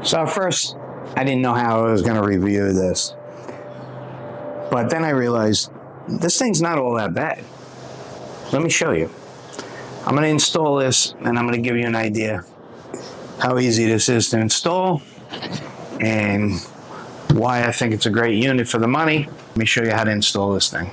So at first, I didn't know how I was going to review this. But then I realized this thing's not all that bad. Let me show you. I'm going to install this, and I'm going to give you an idea how easy this is to install and why I think it's a great unit for the money. Let me show you how to install this thing.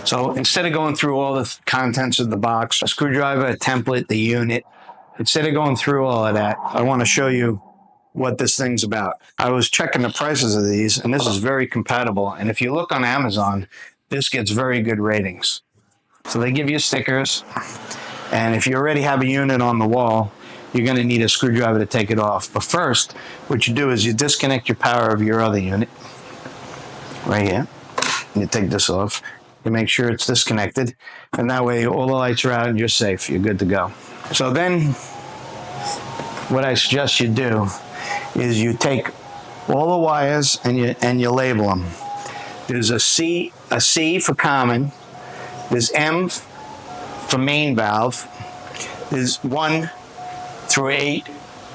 So instead of going through all the contents of the box, a screwdriver, a template, the unit, instead of going through all of that, I want to show you what this thing's about. I was checking the prices of these, and this is very compatible. And if you look on Amazon, this gets very good ratings. So they give you stickers, and if you already have a unit on the wall, you're going to need a screwdriver to take it off. But first, what you do is you disconnect your power of your other unit right here. And you take this off. You make sure it's disconnected, and that way all the lights are out and you're safe. You're good to go. So then what I suggest you do is you take all the wires and you label them. There's a C for common. There's M for main valve. There's 1 through 8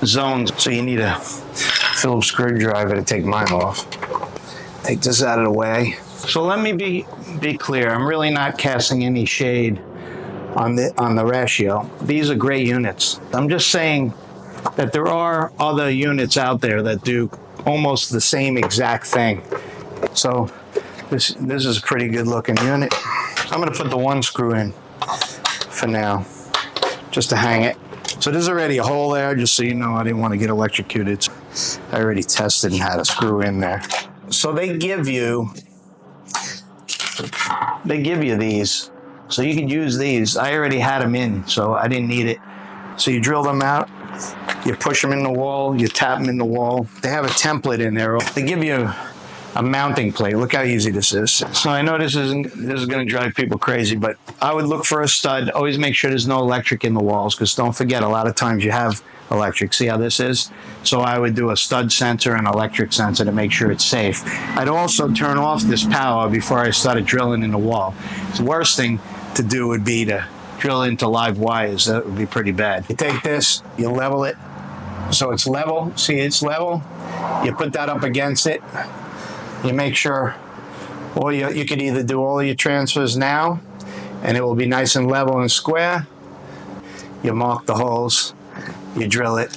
zones. So you need a Phillips screwdriver to take mine off. Take this out of the way. So let me be clear. I'm really not casting any shade on the ratio. These are great units. I'm just saying that there are other units out there that do almost the same exact thing. So this is a pretty good looking unit. I'm going to put the 1 screw in for now, just to hang it. So there's already a hole there, just so you know. I didn't want to get electrocuted. I already tested and had a screw in there. So they give you these, so you can use these. I already had them in, so I didn't need it. So you drill them out, you push them in the wall, you tap them in the wall. They have a template in there. They give you a mounting plate. Look how easy this is. So I know this is going to drive people crazy, but I would look for a stud. Always make sure there's no electric in the walls, because don't forget, a lot of times you have electric. See how this is? So I would do a stud sensor and electric sensor to make sure it's safe. I'd also turn off this power before I started drilling in the wall. The worst thing to do would be to drill into live wires. That would be pretty bad. You take this, you level it so it's level. See, it's level. You put that up against it. You make sure, or you could either do all of your transfers now, and it will be nice and level and square. You mark the holes, you drill it.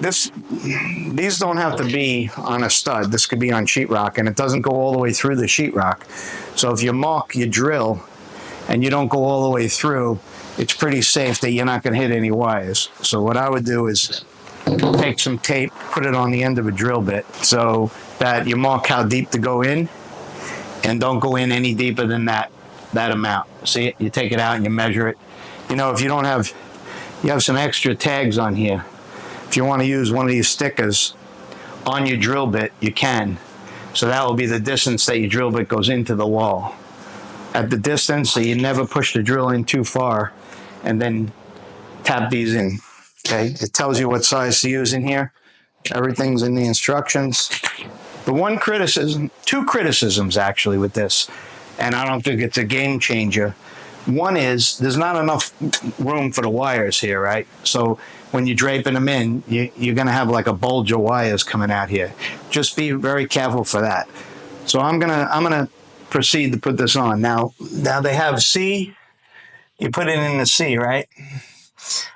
These don't have to be on a stud. This could be on sheetrock, and it doesn't go all the way through the sheetrock. So if you mark your drill and you don't go all the way through, it's pretty safe that you're not going to hit any wires. So what I would do is take some tape, put it on the end of a drill bit so that you mark how deep to go in, and don't go in any deeper than that amount. See, you take it out and you measure it. You know, if you don't have, you have some extra tags on here. If you want to use one of these stickers on your drill bit, you can. So that will be the distance that your drill bit goes into the wall. At the distance, so you never push the drill in too far, and then tap these in. Okay, it tells you what size to use in here. Everything's in the instructions. The one criticism, 2 criticisms actually with this, and I don't think it's a game changer. One is there's not enough room for the wires here, right? So when you're draping them in, you're going to have like a bulge of wires coming out here. Just be very careful for that. So I'm gonna proceed to put this on. Now they have C. You put it in the C, right?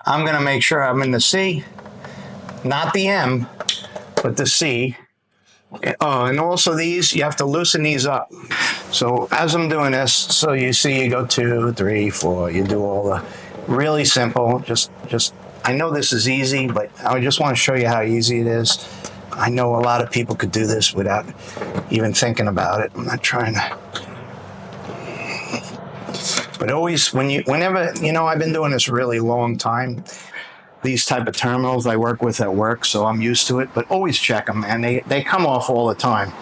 I'm going to make sure I'm in the C, not the M, but the C. Oh, and also these, you have to loosen these up. So as I'm doing this, so you see you go 2, 3, 4, you do all the really simple, just I know this is easy, but I just want to show you how easy it is. I know a lot of people could do this without even thinking about it. I'm not trying to. But always, whenever, you know, I've been doing this a really long time. These type of terminals I work with at work, so I'm used to it. But always check them, and they come off all the time.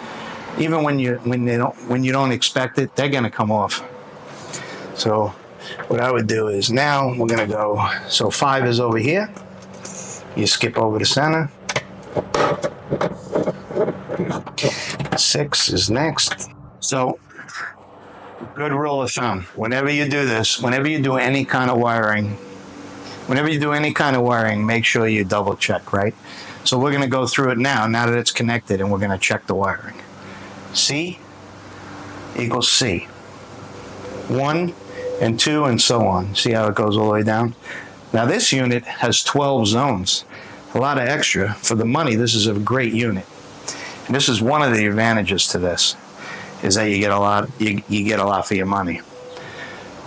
Even when you don't expect it, they're gonna come off. So what I would do is now we're gonna go. So 5 is over here. You skip over the center. 6 is next. So good rule of thumb, whenever you do this, whenever you do any kind of wiring, make sure you double check, right? So we're going to go through it now that it's connected, and we're going to check the wiring. C equals C. 1 and 2 and so on. See how it goes all the way down? Now this unit has 12 zones. A lot of extra. For the money, this is a great unit. And this is one of the advantages to this, is that you get a lot, you get a lot for your money.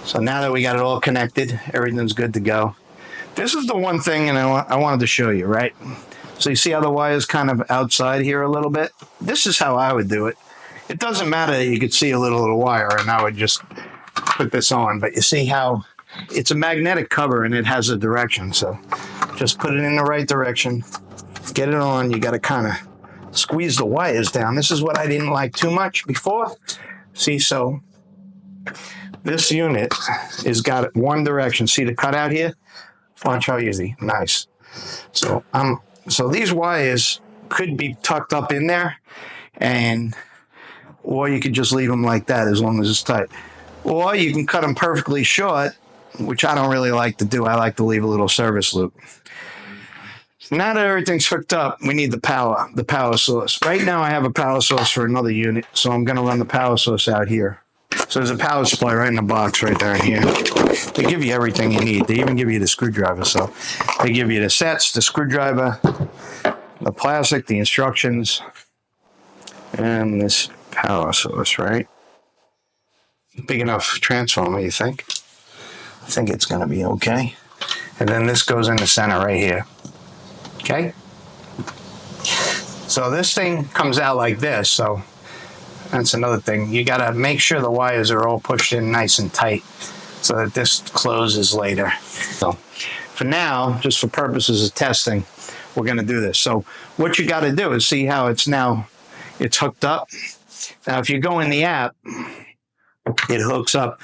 So now that we got it all connected, everything's good to go. This is the one thing, and I wanted to show you, right? So you see how the wire's kind of outside here a little bit? This is how I would do it. It doesn't matter that you could see a little wire, and I would just put this on, but you see how it's a magnetic cover and it has a direction. So just put it in the right direction, get it on. You got to kind of squeeze the wires down. This is what I didn't like too much before. See, so this unit has got one direction. See the cutout here? Watch how easy. Nice. So so these wires could be tucked up in there, or you could just leave them like that as long as it's tight. Or you can cut them perfectly short, which I don't really like to do. I like to leave a little service loop. Now that everything's hooked up, we need the power source. Right now I have a power source for another unit, so I'm going to run the power source out here. So there's a power supply right in the box right there in here. They give you everything you need. They even give you the screwdriver. So they give you the sets, the screwdriver, the plastic, the instructions, and this power source, right? Big enough transformer, you think? I think it's going to be okay. And then this goes in the center right here. Okay? So this thing comes out like this. So that's another thing. You got to make sure the wires are all pushed in nice and tight so that this closes later. So for now, just for purposes of testing, we're going to do this. So what you got to do is see how it's hooked up. Now, if you go in the app, it hooks up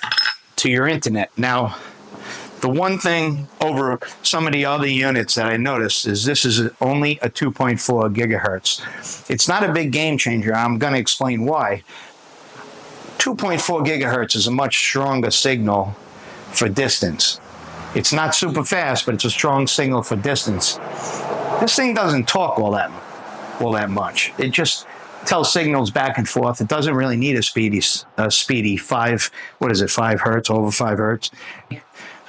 to your internet. Now, the one thing over some of the other units that I noticed is this is only a 2.4 gigahertz. It's not a big game changer. I'm going to explain why. 2.4 gigahertz is a much stronger signal for distance. It's not super fast, but it's a strong signal for distance. This thing doesn't talk all that much. It just tells signals back and forth. It doesn't really need a speedy 5 hertz, over 5 hertz.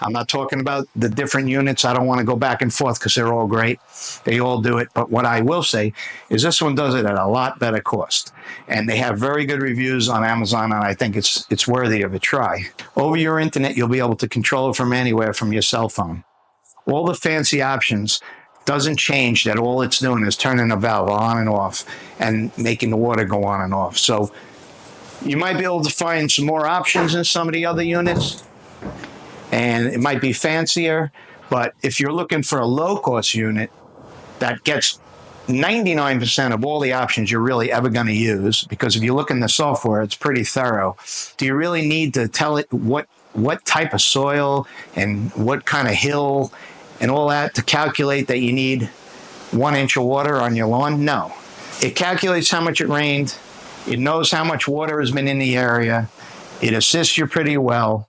I'm not talking about the different units. I don't want to go back and forth because they're all great. They all do it. But what I will say is this one does it at a lot better cost. And they have very good reviews on Amazon, and I think it's worthy of a try. Over your internet, you'll be able to control it from anywhere from your cell phone. All the fancy options doesn't change that. All it's doing is turning a valve on and off and making the water go on and off. So you might be able to find some more options in some of the other units, and it might be fancier, but if you're looking for a low-cost unit that gets 99% of all the options you're really ever going to use, because if you look in the software, it's pretty thorough. Do you really need to tell it what type of soil and what kind of hill and all that to calculate that you need 1 inch of water on your lawn? No. It calculates how much it rained. It knows how much water has been in the area. It assists you pretty well.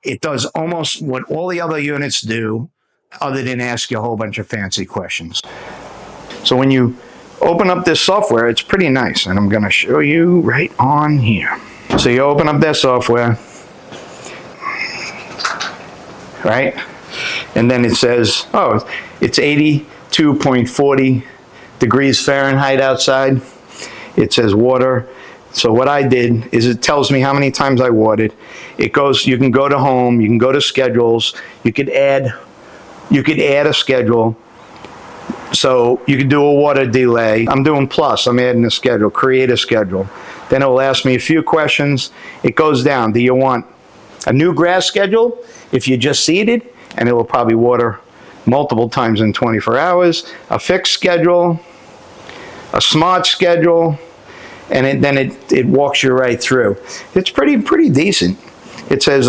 It does almost what all the other units do, other than ask you a whole bunch of fancy questions. So when you open up this software, it's pretty nice, and I'm going to show you right on here. So you open up that software, right? And then it says, oh, it's 82.40 degrees Fahrenheit outside. It says water. So what I did is it tells me how many times I watered. It goes, you can go to home, you can go to schedules, you could add a schedule. So you could do a water delay. I'm doing plus, I'm adding a schedule, create a schedule. Then it will ask me a few questions. It goes down. Do you want a new grass schedule if you just seeded? And it will probably water multiple times in 24 hours. A fixed schedule, a smart schedule, and then it walks you right through. It's pretty decent. It says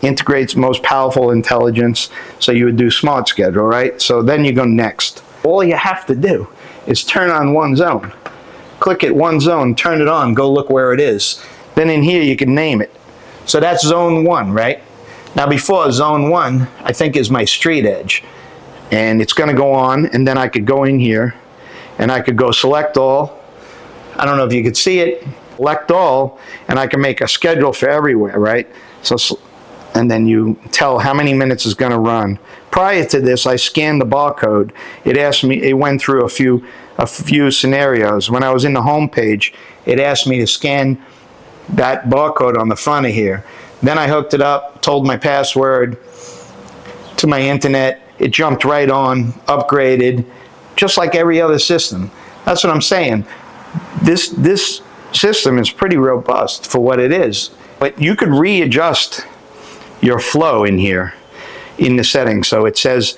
integrates most powerful intelligence. So you would do smart schedule, right? So then you go next. All you have to do is turn on one zone. Click at one zone, turn it on, go look where it is. Then in here you can name it. So that's zone 1, right? Now before, zone 1, I think, is my street edge. And it's going to go on, and then I could go in here and I could go select all. I don't know if you could see it. Select all, and I can make a schedule for everywhere, right? So, and then you tell how many minutes is going to run. Prior to this, I scanned the barcode. It asked me, it went through a few scenarios. When I was in the home page, it asked me to scan that barcode on the front of here. Then I hooked it up, told my password to my internet. It jumped right on, upgraded, just like every other system. That's what I'm saying. This system is pretty robust for what it is. But you could readjust your flow in here in the settings. So it says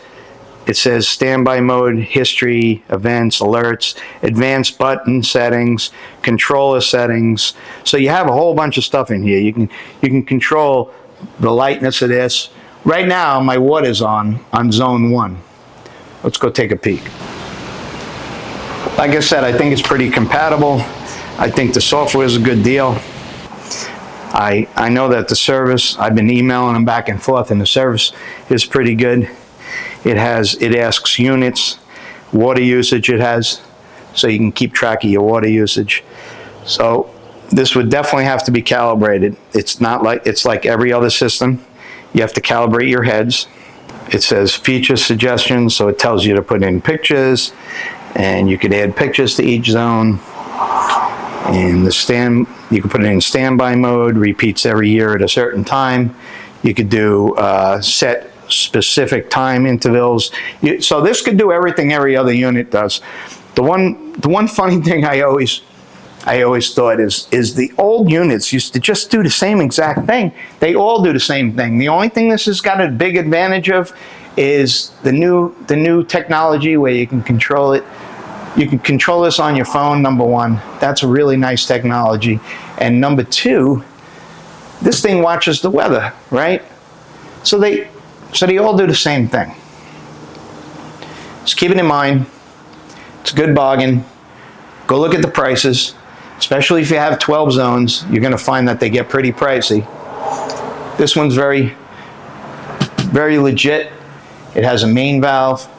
standby mode, history, events, alerts, advanced button settings, controller settings. So you have a whole bunch of stuff in here. You can control the lightness of this. Right now my water's on zone 1. Let's go take a peek. Like I said, I think it's pretty compatible. I think the software is a good deal. I know that the service, I've been emailing them back and forth, and the service is pretty good. It asks units, water usage it has, so you can keep track of your water usage. So this would definitely have to be calibrated. It's like every other system. You have to calibrate your heads. It says feature suggestions, so it tells you to put in pictures, and you could add pictures to each zone. And you can put it in standby mode, repeats every year at a certain time. You could do set specific time intervals. So this could do everything every other unit does. The one funny thing I always thought is the old units used to just do the same exact thing. They all do the same thing. The only thing this has got a big advantage of is the new technology where you can control it. You can control this on your phone, number one. That's a really nice technology. And number two, this thing watches the weather, right? So they all do the same thing. Just keep it in mind. It's a good bargain. Go look at the prices, especially if you have 12 zones. You're going to find that they get pretty pricey. This one's very, very legit. It has a main valve.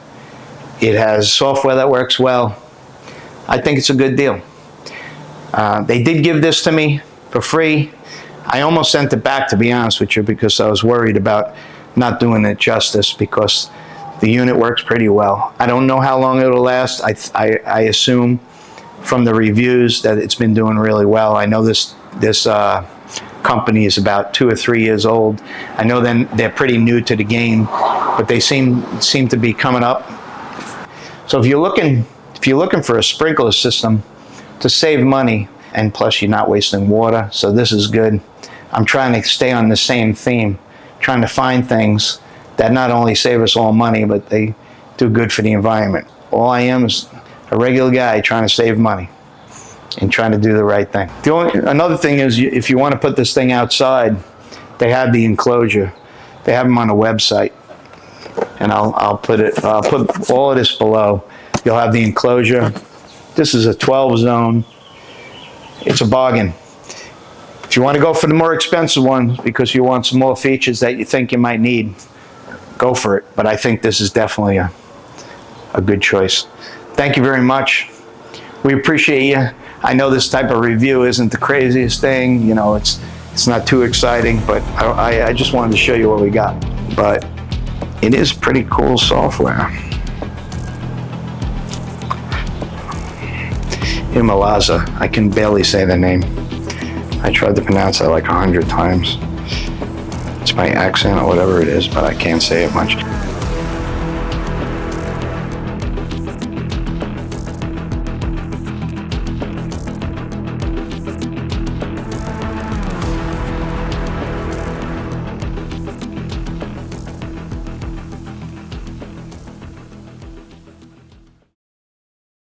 It has software that works well. I think it's a good deal. They did give this to me for free. I almost sent it back, to be honest with you, because I was worried about not doing it justice, because the unit works pretty well. I don't know how long it'll last. I assume from the reviews that it's been doing really well. I know this company is about 2 or 3 years old. I know they're pretty new to the game, but they seem to be coming up. So if you're looking for a sprinkler system to save money, and plus you're not wasting water, so this is good. I'm trying to stay on the same theme, trying to find things that not only save us all money, but they do good for the environment. All I am is a regular guy trying to save money and trying to do the right thing. Another thing is, if you want to put this thing outside, they have the enclosure. They have them on a website, and I'll put all of this below. You'll have the enclosure. This is a 12 zone. It's a bargain. If you want to go for the more expensive one because you want some more features that you think you might need, go for it. But I think this is definitely a good choice. Thank you very much. We appreciate you. I know this type of review isn't the craziest thing. You know, it's not too exciting, but I just wanted to show you what we got. But it is pretty cool software. Imolaza. I can barely say the name. I tried to pronounce that like 100 times. It's my accent or whatever it is, but I can't say it much.